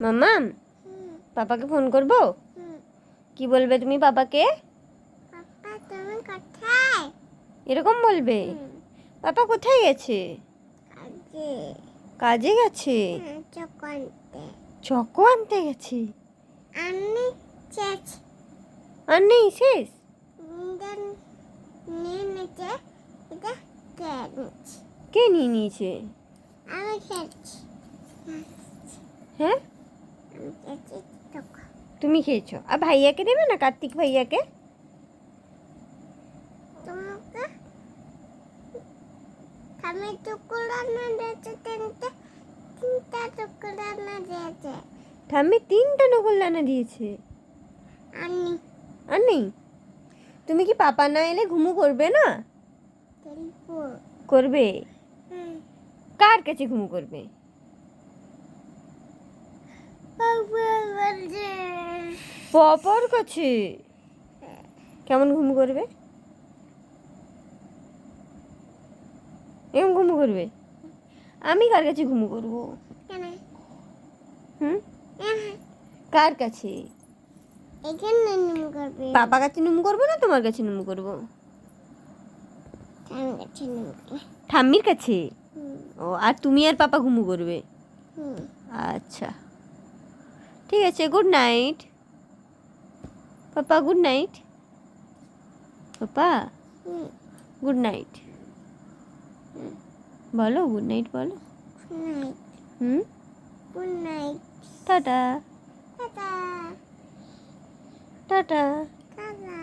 মাম্মাম পাপাকে ফোন করব কি বলবে তুমি পাপাকে পাপা তুমি কোথায় এরকম বলবে পাপা কোথায় গেছে কাজে কাজে গেছে চকনতে চকো আনতে গেছে আমি চেচ আর নেই শেষ দেন নিয়ে নিচে এটা কেচ কে নিয়ে নিয়েছে আমি খেয়েছি হ্যাঁ আমি খেয়েছি চকো তুমি খেয়েছো আর ভাইয়াকে দেবে না কার্তিক ভাইয়াকে তোমাকে আমি টুকরা না দিয়েছে তিনটা টুকরা না দিয়েছে ঠাম্মি 3টা নকুলদানা দিয়েছে আমি আর নেই তুমি কি পাপা না এলে ঘুমু করবে না খেলবো করবে কার কাছে ঘুমু করবে পাপার কাছে কেমন ঘুমু করবে এরকম ঘুমু করবে আমি কার কাছে ঘুমু করব হুম কার কাছে এখানে নিম করবে পাপা কাছে নুমু করবো না তোমার কাছে নুমু করবো আমি কাছে নিম করবে ঠাম্মির কাছে ও আর তুমি আর পাপা ঘুমু করবে আচ্ছা ঠিক আছে good night papa good night papa good night বলো গুড নাইট বলো হুম good night tata tata tata tata